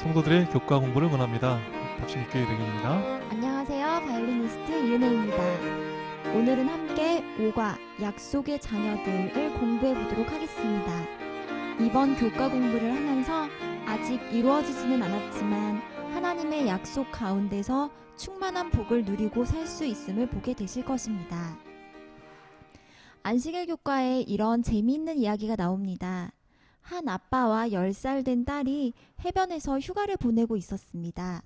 성도들의 교과 공부를 원합니다. 답심교회 득입니다. 안녕하세요. 바이올리니스트 윤혜입니다. 오늘은 함께 오과 약속의 자녀들을 공부해 보도록 하겠습니다. 이번 교과 공부를 하면서 아직 이루어지지는 않았지만 하나님의 약속 가운데서 충만한 복을 누리고 살 수 있음을 보게 되실 것입니다. 안식일 교과에 이런 재미있는 이야기가 나옵니다. 한 아빠와 10살 된 딸이 해변에서 휴가를 보내고 있었습니다.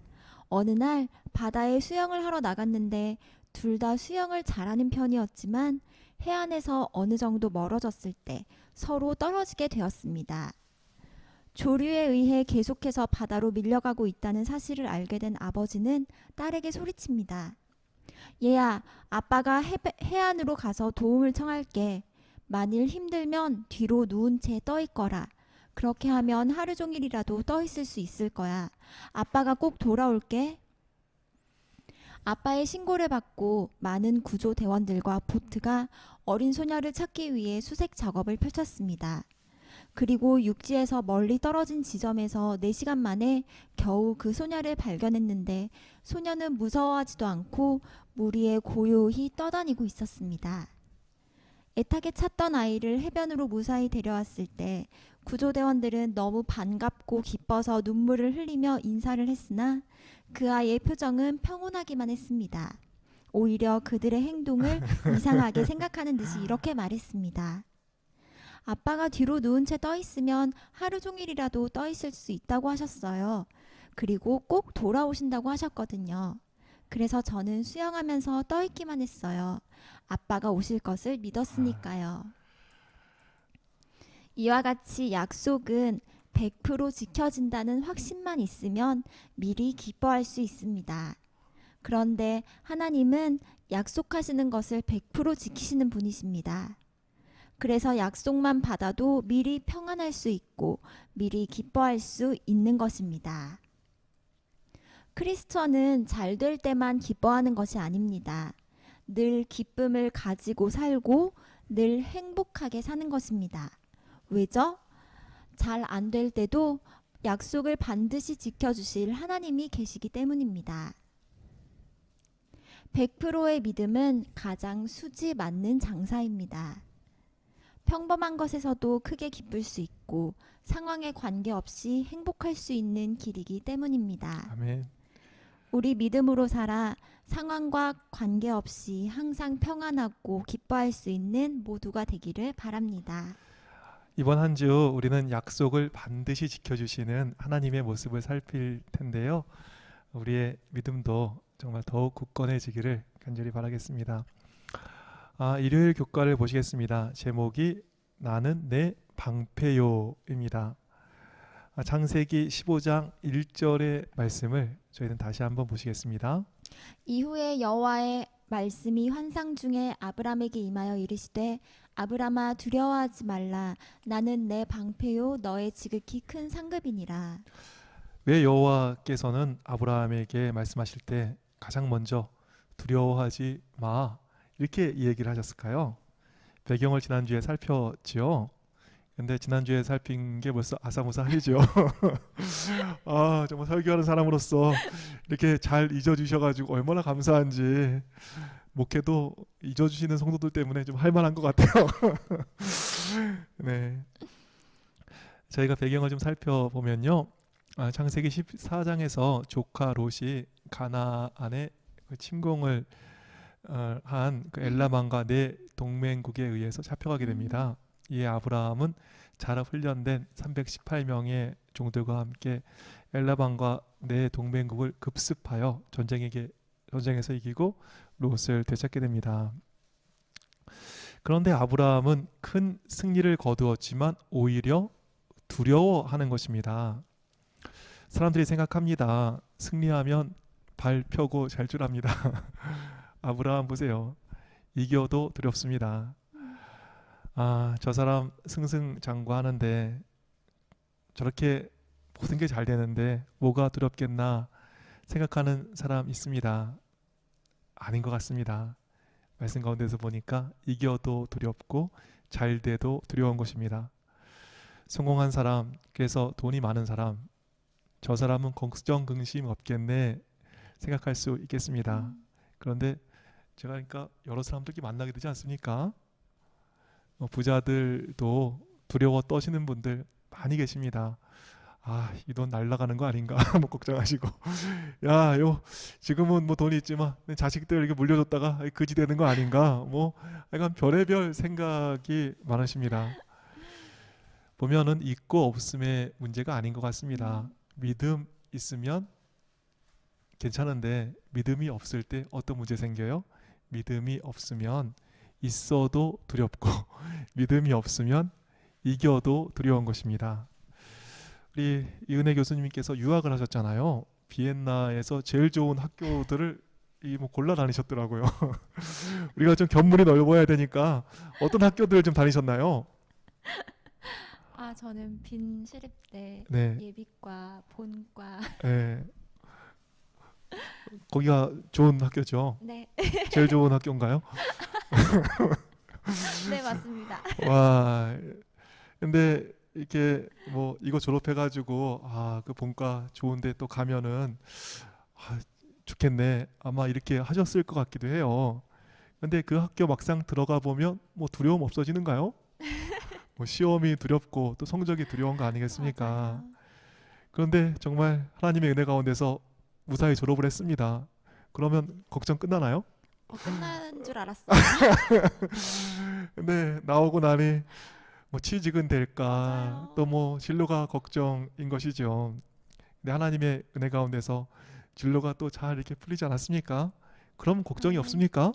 어느 날 바다에 수영을 하러 나갔는데 둘 다 수영을 잘하는 편이었지만 해안에서 어느 정도 멀어졌을 때 서로 떨어지게 되었습니다. 조류에 의해 계속해서 바다로 밀려가고 있다는 사실을 알게 된 아버지는 딸에게 소리칩니다. 얘야, 아빠가 해안으로 가서 도움을 청할게. 만일 힘들면 뒤로 누운 채 떠 있거라. 그렇게 하면 하루 종일이라도 떠 있을 수 있을 거야. 아빠가 꼭 돌아올게. 아빠의 신고를 받고 많은 구조대원들과 보트가 어린 소녀를 찾기 위해 수색 작업을 펼쳤습니다. 그리고 육지에서 멀리 떨어진 지점에서 4시간 만에 겨우 그 소녀를 발견했는데 소녀는 무서워하지도 않고 물 위에 고요히 떠다니고 있었습니다. 애타게 찾던 아이를 해변으로 무사히 데려왔을 때 구조대원들은 너무 반갑고 기뻐서 눈물을 흘리며 인사를 했으나 그 아이의 표정은 평온하기만 했습니다. 오히려 그들의 행동을 이상하게 생각하는 듯이 이렇게 말했습니다. 아빠가 뒤로 누운 채 떠 있으면 하루 종일이라도 떠 있을 수 있다고 하셨어요. 그리고 꼭 돌아오신다고 하셨거든요. 그래서 저는 수영하면서 떠 있기만 했어요. 아빠가 오실 것을 믿었으니까요. 이와 같이 약속은 100% 지켜진다는 확신만 있으면 미리 기뻐할 수 있습니다. 그런데 하나님은 약속하시는 것을 100% 지키시는 분이십니다. 그래서 약속만 받아도 미리 평안할 수 있고 미리 기뻐할 수 있는 것입니다. 크리스천은 잘 될 때만 기뻐하는 것이 아닙니다. 늘 기쁨을 가지고 살고 늘 행복하게 사는 것입니다. 왜죠? 잘 안 될 때도 약속을 반드시 지켜주실 하나님이 계시기 때문입니다. 100%의 믿음은 가장 수지 맞는 장사입니다. 평범한 것에서도 크게 기쁠 수 있고 상황에 관계없이 행복할 수 있는 길이기 때문입니다. 아멘. 우리 믿음으로 살아 상황과 관계없이 항상 평안하고 기뻐할 수 있는 모두가 되기를 바랍니다. 이번 한 주 우리는 약속을 반드시 지켜주시는 하나님의 모습을 살필 텐데요. 우리의 믿음도 정말 더욱 굳건해지기를 간절히 바라겠습니다. 일요일 교과를 보시겠습니다. 제목이 나는 내 방패요입니다. 창세기 15장 1절의 말씀을 저희는 다시 한번 보시겠습니다. 이후에 여호와의 말씀이 환상 중에 아브람에게 임하여 이르시되 아브람아 두려워하지 말라. 나는 내 방패요 너의 지극히 큰 상급이니라. 왜 여호와께서는 아브라함에게 말씀하실 때 가장 먼저 두려워하지 마 이렇게 얘기를 하셨을까요? 배경을 지난주에 살폈지요. 근데 지난주에 살핀 게 벌써 아사무사하죠. 정말 설교하는 사람으로서 이렇게 잘 잊어주셔가지고 얼마나 감사한지. 목회도 잊어주시는 성도들 때문에 좀 할만한 것 같아요. 네, 저희가 배경을 좀 살펴보면요. 창세기 14장에서 조카 롯이 가나안에 침공을 한 그 엘라만과 네 동맹국에 의해서 잡혀가게 됩니다. 이에 아브라함은 잘 훈련된 318명의 종들과 함께 엘라반과 네 동맹국을 급습하여 전쟁에서 이기고 롯을 되찾게 됩니다. 그런데 아브라함은 큰 승리를 거두었지만 오히려 두려워하는 것입니다. 사람들이 생각합니다. 승리하면 발 펴고 잘 줄 압니다. 아브라함 보세요. 이겨도 두렵습니다. 저 사람 승승장구하는데 저렇게 모든 게 잘 되는데 뭐가 두렵겠나 생각하는 사람 있습니다. 아닌 것 같습니다. 말씀 가운데서 보니까 이겨도 두렵고 잘 돼도 두려운 것입니다. 성공한 사람, 그래서 돈이 많은 사람, 저 사람은 걱정긍심 없겠네 생각할 수 있겠습니다. 그런데 제가 그러니까 여러 사람들끼리 만나게 되지 않습니까? 부자들도 두려워 떠시는 분들 많이 계십니다. 아, 이 돈 날라가는 거 아닌가 뭐 걱정하시고 야, 지금은 뭐 돈이 있지만 내 자식들 이렇게 물려줬다가 그지 되는 거 아닌가 뭐 약간 별의별 생각이 많으십니다. 보면은 있고 없음의 문제가 아닌 것 같습니다. 믿음 있으면 괜찮은데 믿음이 없을 때 어떤 문제 생겨요? 믿음이 없으면 있어도 두렵고 믿음이 없으면 이겨도 두려운 것입니다. 우리 이은혜 교수님께서 유학을 하셨잖아요. 비엔나에서 제일 좋은 학교들을 뭐 골라 다니셨더라고요. 우리가 좀 견문이 넓어야 되니까 어떤 학교들 좀 다니셨나요? 저는 빈 시립대 네, 예비과, 본과. 네. 거기가 좋은 학교죠. 네, 제일 좋은 학교인가요? 네 맞습니다. 와, 근데 이렇게 뭐 이거 졸업해가지고 그 본과 좋은데 또 가면은 아, 좋겠네. 아마 이렇게 하셨을 것 같기도 해요. 근데 그 학교 막상 들어가 보면 뭐 두려움 없어지는가요? 뭐 시험이 두렵고 또 성적이 두려운 거 아니겠습니까? 맞아요. 그런데 정말 하나님의 은혜 가운데서 무사히 졸업을 했습니다. 그러면 걱정 끝나나요? 끝난 줄 알았어요. 근데 나오고 나니 뭐 취직은 될까 맞아요. 또 뭐 진로가 걱정인 것이죠. 근데 하나님의 은혜 가운데서 진로가 또 잘 이렇게 풀리지 않았습니까? 그럼 걱정이 아멘. 없습니까?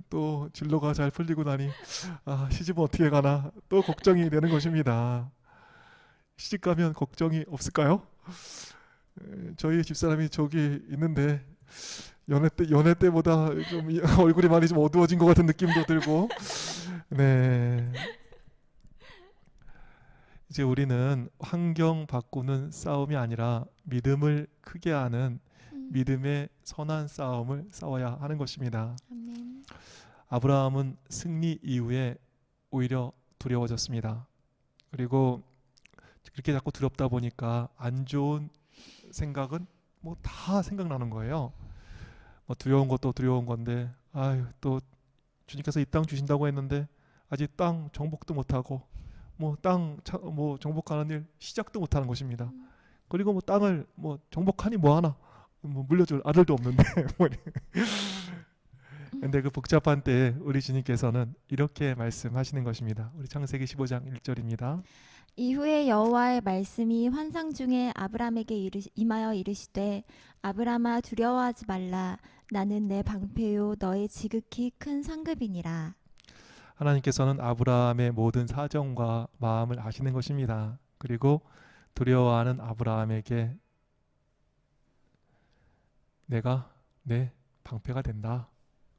또 진로가 잘 풀리고 나니 시집은 어떻게 가나 또 걱정이 되는 것입니다. 시집 가면 걱정이 없을까요? 저희 집사람이 저기 있는데 연애 때보다 좀 얼굴이 많이 좀 어두워진 것 같은 느낌도 들고 네. 이제 우리는 환경 바꾸는 싸움이 아니라 믿음을 크게 하는 믿음의 선한 싸움을 싸워야 하는 것입니다. 아멘. 아브라함은 승리 이후에 오히려 두려워졌습니다. 그리고 그렇게 자꾸 두렵다 보니까 안 좋은 생각은 뭐 다 생각나는 거예요. 뭐 두려운 것도 두려운 건데 또 주님께서 이 땅 주신다고 했는데 아직 땅 정복도 못하고 뭐 뭐 정복하는 일 시작도 못하는 것입니다. 그리고 뭐 땅을 뭐 정복하니 뭐 하나 뭐 물려줄 아들도 없는데 근데 그 복잡한 때에 우리 주님께서는 이렇게 말씀하시는 것입니다. 우리 창세기 15장 1절입니다. 이후에 여호와의 말씀이 환상 중에 아브람에게 임하여 이르시되 아브람아 두려워하지 말라 나는 내 방패요 너의 지극히 큰 상급이니라. 하나님께서는 아브라함의 모든 사정과 마음을 아시는 것입니다. 그리고 두려워하는 아브라함에게 내가 내 방패가 된다.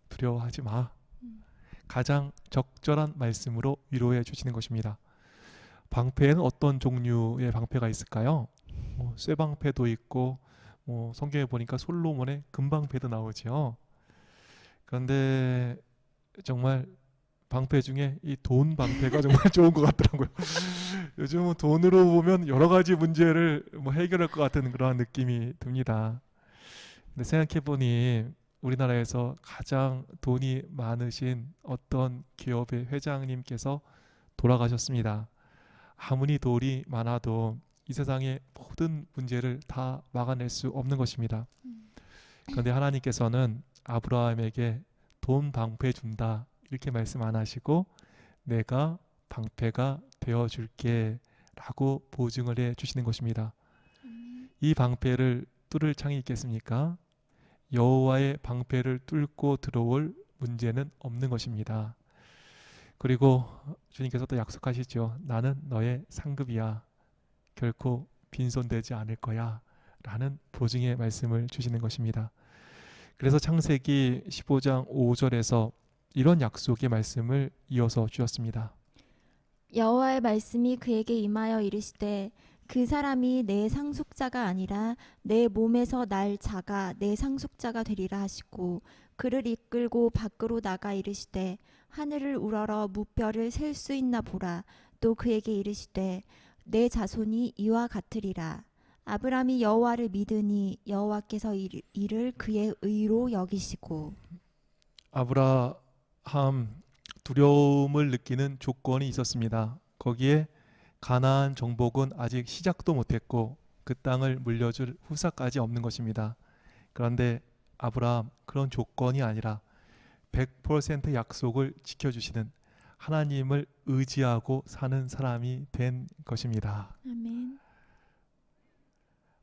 두려워하지 마. 가장 적절한 말씀으로 위로해 주시는 것입니다. 방패에는 어떤 종류의 방패가 있을까요? 쇠방패도 있고 성경에 보니까 솔로몬의 금방패도 나오죠. 그런데 정말 방패 중에 이 돈 방패가 정말 좋은 것 같더라고요. 요즘은 돈으로 보면 여러 가지 문제를 해결할 것 같은 그러한 느낌이 듭니다. 근데 생각해 보니 우리나라에서 가장 돈이 많으신 어떤 기업의 회장님께서 돌아가셨습니다. 아무리 돈이 많아도 이 세상의 모든 문제를 다 막아낼 수 없는 것입니다. 그런데 하나님께서는 아브라함에게 돈 방패 준다 이렇게 말씀 안 하시고 내가 방패가 되어줄게 라고 보증을 해 주시는 것입니다. 이 방패를 뚫을 창이 있겠습니까? 여호와의 방패를 뚫고 들어올 문제는 없는 것입니다. 그리고 주님께서 또 약속하시죠. 나는 너의 상급이야. 결코 빈손되지 않을 거야. 라는 보증의 말씀을 주시는 것입니다. 그래서 창세기 15장 5절에서 이런 약속의 말씀을 이어서 주셨습니다. 여호와의 말씀이 그에게 임하여 이르시되 그 사람이 내 상속자가 아니라 내 몸에서 날 자가 내 상속자가 되리라 하시고 그를 이끌고 밖으로 나가 이르시되 하늘을 우러러 무뼈를 셀 수 있나 보라. 또 그에게 이르시되 내 자손이 이와 같으리라. 아브라함이 여호와를 믿으니 여호와께서 이를 그의 의로 여기시고. 아브라함 두려움을 느끼는 조건이 있었습니다. 거기에 가나안 정복은 아직 시작도 못했고 그 땅을 물려줄 후사까지 없는 것입니다. 그런데 아브라함 그런 조건이 아니라 100% 약속을 지켜주시는 하나님을 의지하고 사는 사람이 된 것입니다. 아멘.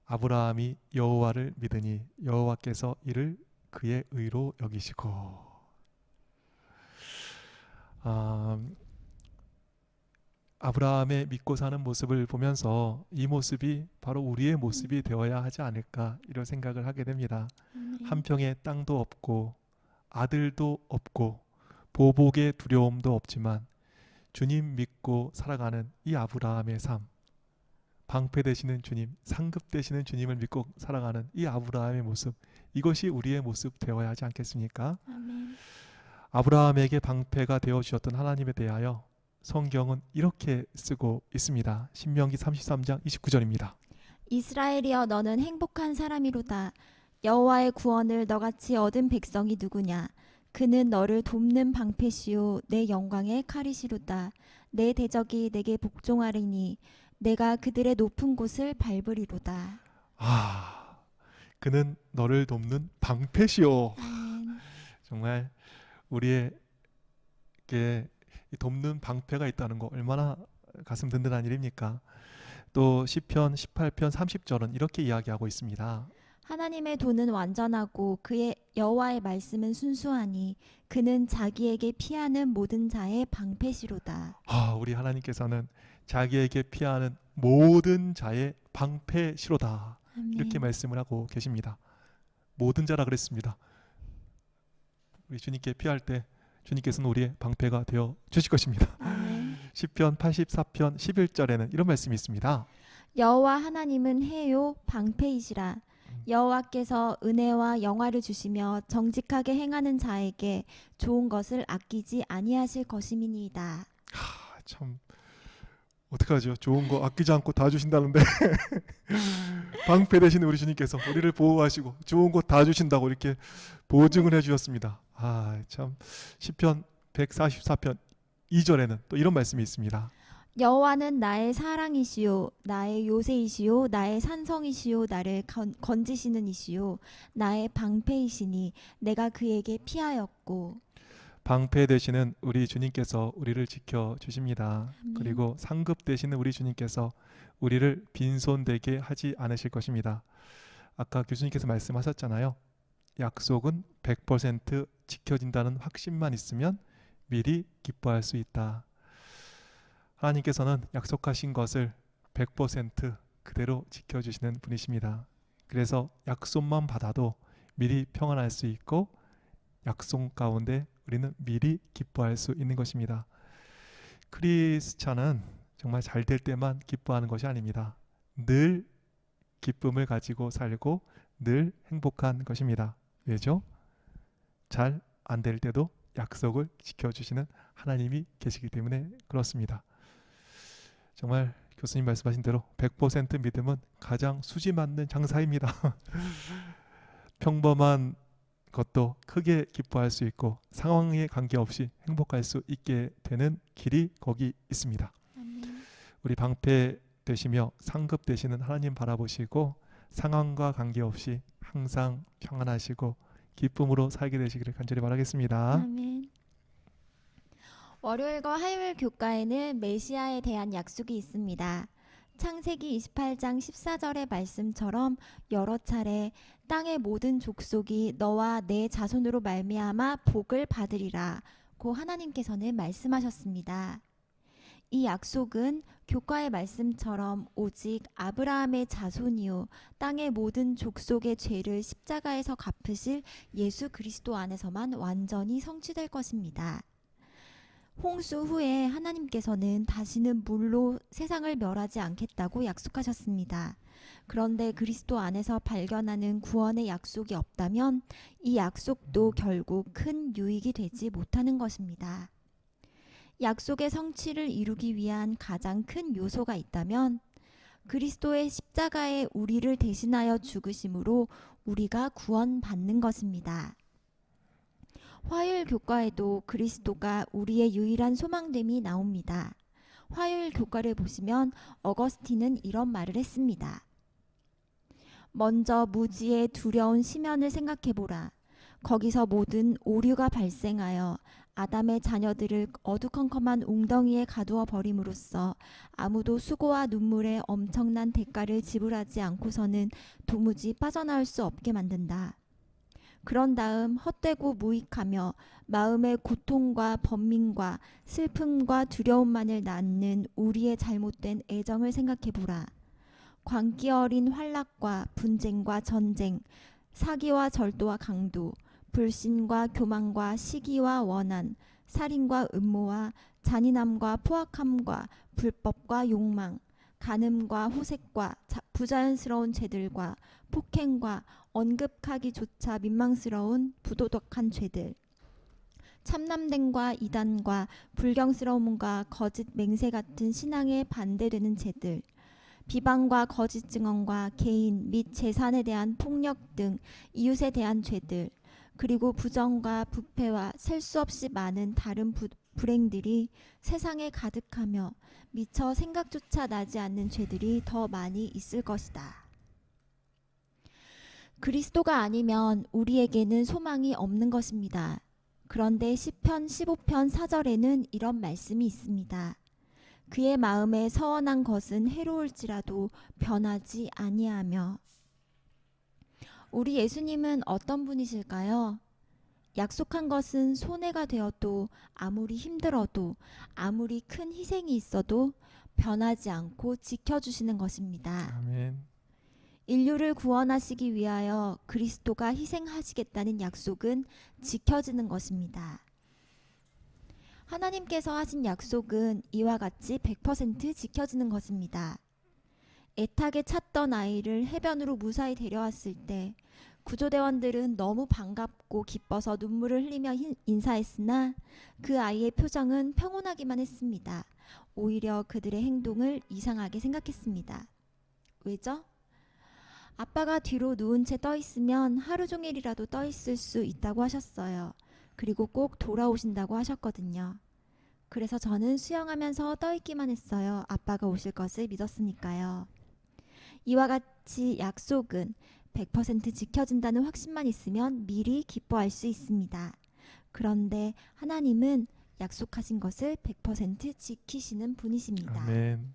아브라함이 여호와를 믿으니 여호와께서 이를 그의 의로 여기시고. 아브라함의 믿고 사는 모습을 보면서 이 모습이 바로 우리의 모습이 되어야 하지 않을까 이런 생각을 하게 됩니다. 한 평의 땅도 없고 아들도 없고 보복의 두려움도 없지만 주님 믿고 살아가는 이 아브라함의 삶, 방패 되시는 주님, 상급 되시는 주님을 믿고 살아가는 이 아브라함의 모습, 이것이 우리의 모습 되어야 하지 않겠습니까? 아멘. 아브라함에게 방패가 되어 주셨던 하나님에 대하여 성경은 이렇게 쓰고 있습니다. 신명기 33장 29절입니다. 이스라엘이여 너는 행복한 사람이로다. 여호와의 구원을 너같이 얻은 백성이 누구냐? 그는 너를 돕는 방패시요 내 영광의 칼이시로다. 내 대적이 내게 복종하리니 내가 그들의 높은 곳을 밟으리로다. 그는 너를 돕는 방패시오. 아멘. 정말 우리에게 이 돕는 방패가 있다는 거 얼마나 가슴 든든한 일입니까? 또 시편 18편 30절은 이렇게 이야기하고 있습니다. 하나님의 도는 완전하고 그의 여호와의 말씀은 순수하니 그는 자기에게 피하는 모든 자의 방패시로다. 우리 하나님께서는 자기에게 피하는 모든 자의 방패시로다. 아멘. 이렇게 말씀을 하고 계십니다. 모든 자라 그랬습니다. 우리 주님께 피할 때 주님께서는 우리의 방패가 되어 주실 것입니다. 아멘. 시편 84편 11절에는 이런 말씀이 있습니다. 여호와 하나님은 해요 방패이시라. 여호와께서 은혜와 영화를 주시며 정직하게 행하는 자에게 좋은 것을 아끼지 아니하실 것임이니이다. 참 어떡하죠? 좋은 거 아끼지 않고 다 주신다는데 방패 되신 우리 주님께서 우리를 보호하시고 좋은 거 다 주신다고 이렇게 보증을 해주셨습니다. 참 시편 144편 2절에는 또 이런 말씀이 있습니다. 여호와는 나의 사랑이시요 나의 요새이시요 나의 산성이시요 나를 건지시는 이시요 나의 방패이시니 내가 그에게 피하였고. 방패 되시는 우리 주님께서 우리를 지켜주십니다. 아멘. 그리고 상급 되시는 우리 주님께서 우리를 빈손되게 하지 않으실 것입니다. 아까 교수님께서 말씀하셨잖아요. 약속은 100% 지켜진다는 확신만 있으면 미리 기뻐할 수 있다. 하나님께서는 약속하신 것을 100% 그대로 지켜주시는 분이십니다. 그래서 약속만 받아도 미리 평안할 수 있고 약속 가운데 우리는 미리 기뻐할 수 있는 것입니다. 크리스찬은 정말 잘 될 때만 기뻐하는 것이 아닙니다. 늘 기쁨을 가지고 살고 늘 행복한 것입니다. 왜죠? 잘 안 될 때도 약속을 지켜주시는 하나님이 계시기 때문에 그렇습니다. 정말 교수님 말씀하신 대로 100% 믿음은 가장 수지 맞는 장사입니다. 평범한 것도 크게 기뻐할 수 있고 상황에 관계없이 행복할 수 있게 되는 길이 거기 있습니다. 아멘. 우리 방패 되시며 상급 되시는 하나님 바라보시고 상황과 관계없이 항상 평안하시고 기쁨으로 살게 되시기를 간절히 바라겠습니다. 아멘. 월요일과 화요일 교과에는 메시아에 대한 약속이 있습니다. 창세기 28장 14절의 말씀처럼 여러 차례 땅의 모든 족속이 너와 내 자손으로 말미암아 복을 받으리라고 하나님께서는 말씀하셨습니다. 이 약속은 교과의 말씀처럼 오직 아브라함의 자손이요 땅의 모든 족속의 죄를 십자가에서 갚으실 예수 그리스도 안에서만 완전히 성취될 것입니다. 홍수 후에 하나님께서는 다시는 물로 세상을 멸하지 않겠다고 약속하셨습니다. 그런데 그리스도 안에서 발견하는 구원의 약속이 없다면 이 약속도 결국 큰 유익이 되지 못하는 것입니다. 약속의 성취를 이루기 위한 가장 큰 요소가 있다면 그리스도의 십자가에 우리를 대신하여 죽으심으로 우리가 구원받는 것입니다. 화요일 교과에도 그리스도가 우리의 유일한 소망됨이 나옵니다. 화요일 교과를 보시면 어거스틴은 이런 말을 했습니다. 먼저 무지의 두려운 시면을 생각해보라. 거기서 모든 오류가 발생하여 아담의 자녀들을 어두컴컴한 웅덩이에 가두어 버림으로써 아무도 수고와 눈물의 엄청난 대가를 지불하지 않고서는 도무지 빠져나올 수 없게 만든다. 그런 다음 헛되고 무익하며 마음의 고통과 번민과 슬픔과 두려움만을 낳는 우리의 잘못된 애정을 생각해보라. 광기 어린 환락과 분쟁과 전쟁, 사기와 절도와 강도, 불신과 교만과 시기와 원한, 살인과 음모와 잔인함과 포악함과 불법과 욕망, 간음과 호색과 부자연스러운 죄들과 폭행과 언급하기조차 민망스러운 부도덕한 죄들, 참남됨과 이단과 불경스러움과 거짓 맹세 같은 신앙에 반대되는 죄들, 비방과 거짓 증언과 개인 및 재산에 대한 폭력 등 이웃에 대한 죄들, 그리고 부정과 부패와 셀 수 없이 많은 다른 불행들이 세상에 가득하며 미처 생각조차 나지 않는 죄들이 더 많이 있을 것이다. 그리스도가 아니면 우리에게는 소망이 없는 것입니다. 그런데 시편 15편 4절에는 이런 말씀이 있습니다. 그의 마음에 서원한 것은 해로울지라도 변하지 아니하며. 우리 예수님은 어떤 분이실까요? 약속한 것은 손해가 되어도 아무리 힘들어도 아무리 큰 희생이 있어도 변하지 않고 지켜주시는 것입니다. 아멘. 인류를 구원하시기 위하여 그리스도가 희생하시겠다는 약속은 지켜지는 것입니다. 하나님께서 하신 약속은 이와 같이 100% 지켜지는 것입니다. 애타게 찾던 아이를 해변으로 무사히 데려왔을 때 구조대원들은 너무 반갑고 기뻐서 눈물을 흘리며 인사했으나 그 아이의 표정은 평온하기만 했습니다. 오히려 그들의 행동을 이상하게 생각했습니다. 왜죠? 아빠가 뒤로 누운 채 떠 있으면 하루 종일이라도 떠 있을 수 있다고 하셨어요. 그리고 꼭 돌아오신다고 하셨거든요. 그래서 저는 수영하면서 떠 있기만 했어요. 아빠가 오실 것을 믿었으니까요. 이와 같이 약속은 100% 지켜진다는 확신만 있으면 미리 기뻐할 수 있습니다. 그런데 하나님은 약속하신 것을 100% 지키시는 분이십니다. 아멘.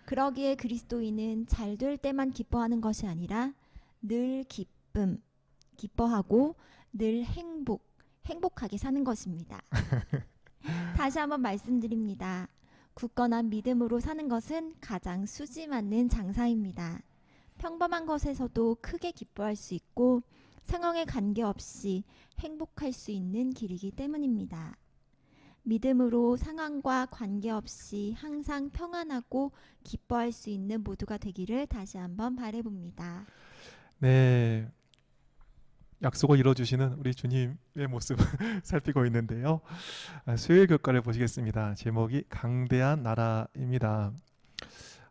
그러기에 그리스도인은 잘 될 때만 기뻐하는 것이 아니라 늘 기뻐하고 늘 행복하게 사는 것입니다. 다시 한번 말씀드립니다. 굳건한 믿음으로 사는 것은 가장 수지 맞는 장사입니다. 평범한 것에서도 크게 기뻐할 수 있고 상황에 관계없이 행복할 수 있는 길이기 때문입니다. 믿음으로 상황과 관계없이 항상 평안하고 기뻐할 수 있는 모두가 되기를 다시 한번 바라봅니다. 네. 약속을 이뤄주시는 우리 주님의 모습을 살피고 있는데요. 수요일 교과를 보시겠습니다. 제목이 강대한 나라입니다.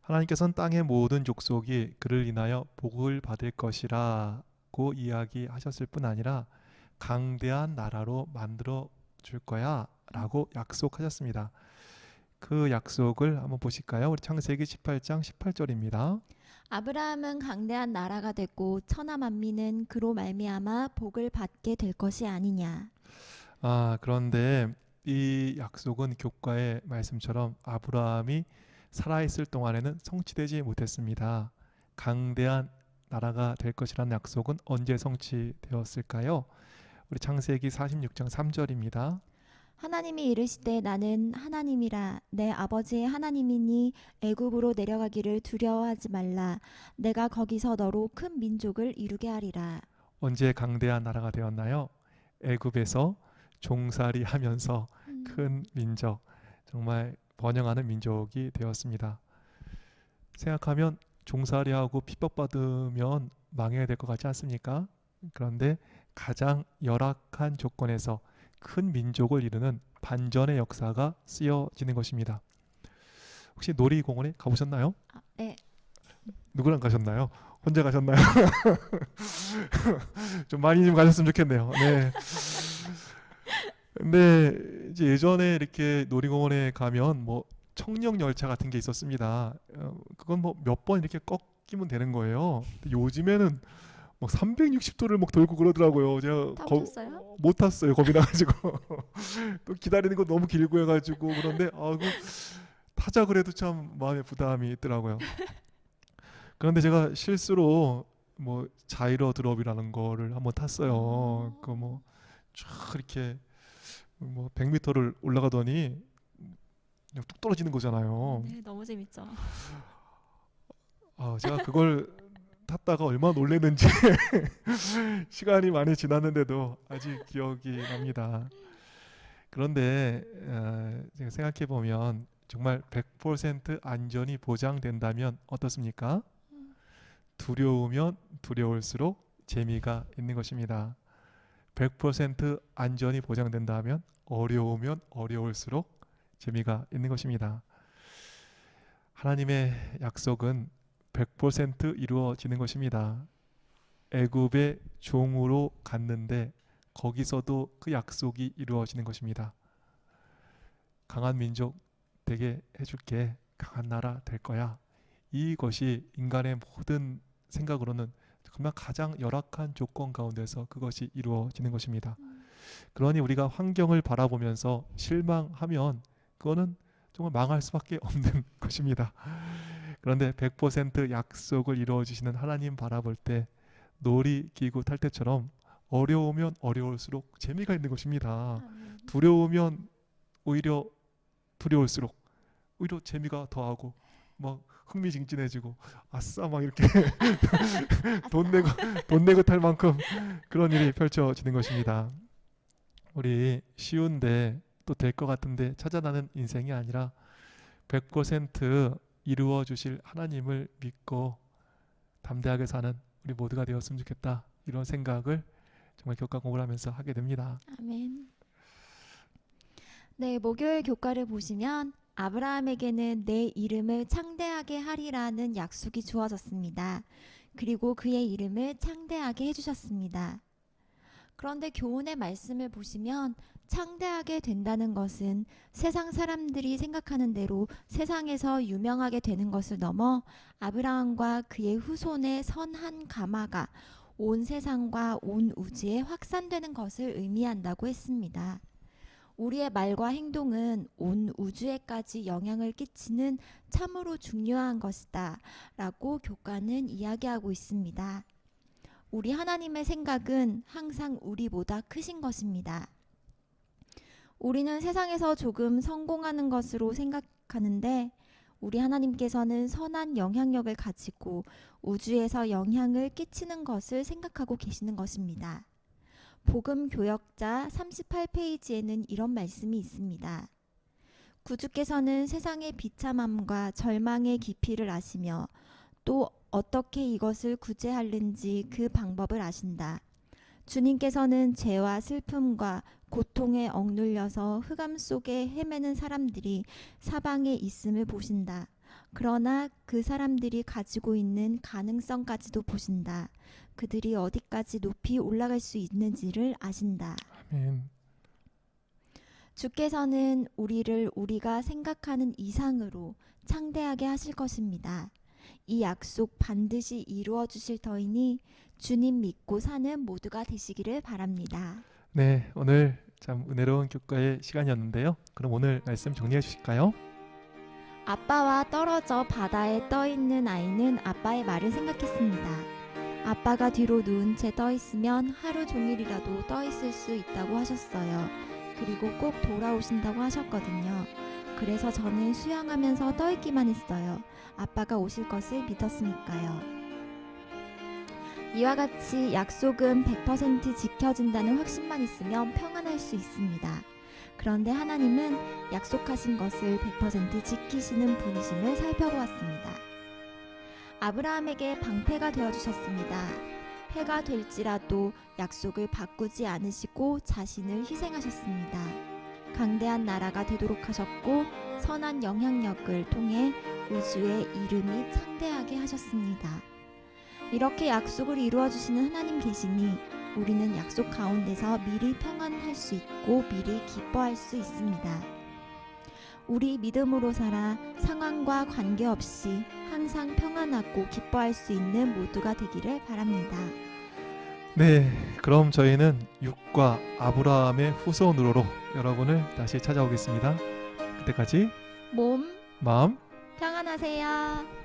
하나님께서는 땅의 모든 족속이 그를 인하여 복을 받을 것이라고 이야기하셨을 뿐 아니라 강대한 나라로 만들어 줄 거야 라고 약속하셨습니다. 그 약속을 한번 보실까요? 우리 창세기 18장 18절입니다. 아브라함은 강대한 나라가 되고 천하 만민은 그로 말미암아 복을 받게 될 것이 아니냐. 그런데 이 약속은 교과의 말씀처럼 아브라함이 살아있을 동안에는 성취되지 못했습니다. 강대한 나라가 될 것이라는 약속은 언제 성취되었을까요? 우리 창세기 46장 3절입니다. 하나님이 이르시되 나는 하나님이라 내 아버지의 하나님이니 애굽으로 내려가기를 두려워하지 말라. 내가 거기서 너로 큰 민족을 이루게 하리라. 언제 강대한 나라가 되었나요? 애굽에서 종살이 하면서 큰 민족, 정말 번영하는 민족이 되었습니다. 생각하면 종살이하고 핍박받으면 망해야 될 것 같지 않습니까? 그런데 가장 열악한 조건에서 큰 민족을 이루는 반전의 역사가 쓰여지는 것입니다. 혹시 놀이공원에 가보셨나요? 네. 누구랑 가셨나요? 혼자 가셨나요? 좀 많이 좀 가셨으면 좋겠네요. 네. 근데 이제 예전에 이렇게 놀이공원에 가면 뭐 청룡 열차 같은 게 있었습니다. 그건 뭐 몇 번 이렇게 꺾이면 되는 거예요. 근데 요즘에는 막 360도를 막 돌고 그러더라고요. 제가 타보셨어요? 못 탔어요. 겁이 나가지고 또 기다리는 거 너무 길고 해가지고 그런데 아이고 타자 그래도 참 마음에 부담이 있더라고요. 그런데 제가 실수로 뭐 자이로 드롭이라는 거를 한번 탔어요. 그 뭐 쫙 이렇게 뭐 100m를 올라가더니 그냥 뚝 떨어지는 거잖아요. 네, 너무 재밌죠. 아, 제가 그걸 탔다가 얼마나 놀랐는지 시간이 많이 지났는데도 아직 기억이 납니다. 그런데 제가 생각해 보면 정말 100% 안전이 보장된다면 어떻습니까? 두려우면 두려울수록 재미가 있는 것입니다. 100% 안전이 보장된다면 어려우면 어려울수록 재미가 있는 것입니다. 하나님의 약속은 100% 이루어지는 것입니다. 애굽의 종으로 갔는데 거기서도 그 약속이 이루어지는 것입니다. 강한 민족 되게 해줄게. 강한 나라 될 거야. 이것이 인간의 모든 생각으로는 정말 가장 열악한 조건 가운데서 그것이 이루어지는 것입니다. 그러니 우리가 환경을 바라보면서 실망하면 그거는 정말 망할 수밖에 없는 것입니다. 그런데 100% 약속을 이루어 주시는 하나님 바라볼 때 놀이기구 탈 때처럼 어려우면 어려울수록 재미가 있는 것입니다. 두려우면 오히려 두려울수록 오히려 재미가 더하고 막 흥미진진해지고 아싸 막 이렇게 돈 내고 탈 만큼 그런 일이 펼쳐지는 것입니다. 우리 쉬운데 또 될 것 같은데 찾아나는 인생이 아니라 100% 이루어 주실 하나님을 믿고 담대하게 사는 우리 모두가 되었으면 좋겠다. 이런 생각을 정말 교과 공부를 하면서 하게 됩니다. 아멘. 네, 목요일 교과를 보시면 아브라함에게는 내 이름을 창대하게 하리라는 약속이 주어졌습니다. 그리고 그의 이름을 창대하게 해주셨습니다. 그런데 교훈의 말씀을 보시면 창대하게 된다는 것은 세상 사람들이 생각하는 대로 세상에서 유명하게 되는 것을 넘어 아브라함과 그의 후손의 선한 가마가 온 세상과 온 우주에 확산되는 것을 의미한다고 했습니다. 우리의 말과 행동은 온 우주에까지 영향을 끼치는 참으로 중요한 것이다 라고 교과는 이야기하고 있습니다. 우리 하나님의 생각은 항상 우리보다 크신 것입니다. 우리는 세상에서 조금 성공하는 것으로 생각하는데 우리 하나님께서는 선한 영향력을 가지고 우주에서 영향을 끼치는 것을 생각하고 계시는 것입니다. 복음 교역자 38페이지에는 이런 말씀이 있습니다. 구주께서는 세상의 비참함과 절망의 깊이를 아시며 또 어떻게 이것을 구제하는지 그 방법을 아신다. 주님께서는 죄와 슬픔과 고통에 억눌려서 흑암 속에 헤매는 사람들이 사방에 있음을 보신다. 그러나 그 사람들이 가지고 있는 가능성까지도 보신다. 그들이 어디까지 높이 올라갈 수 있는지를 아신다. 아멘. 주께서는 우리를 우리가 생각하는 이상으로 창대하게 하실 것입니다. 이 약속 반드시 이루어 주실 터이니 주님 믿고 사는 모두가 되시기를 바랍니다. 네, 오늘 참 은혜로운 교과의 시간이었는데요. 그럼 오늘 말씀 정리해 주실까요? 아빠와 떨어져 바다에 떠 있는 아이는 아빠의 말을 생각했습니다. 아빠가 뒤로 누운 채 떠 있으면 하루 종일이라도 떠 있을 수 있다고 하셨어요. 그리고 꼭 돌아오신다고 하셨거든요. 그래서 저는 수영하면서 떠 있기만 했어요. 아빠가 오실 것을 믿었으니까요. 이와 같이 약속은 100% 지켜진다는 확신만 있으면 평안할 수 있습니다. 그런데 하나님은 약속하신 것을 100% 지키시는 분이심을 살펴보았습니다. 아브라함에게 방패가 되어주셨습니다. 해가 될지라도 약속을 바꾸지 않으시고 자신을 희생하셨습니다. 강대한 나라가 되도록 하셨고 선한 영향력을 통해 우주의 이름이 창대하게 하셨습니다. 이렇게 약속을 이루어 주시는 하나님 계시니 우리는 약속 가운데서 미리 평안할 수 있고 미리 기뻐할 수 있습니다. 우리 믿음으로 살아 상황과 관계없이 항상 평안하고 기뻐할 수 있는 모두가 되기를 바랍니다. 네, 그럼 저희는 육과 아브라함의 후손으로 여러분을 다시 찾아오겠습니다. 그때까지 몸 마음 평안하세요.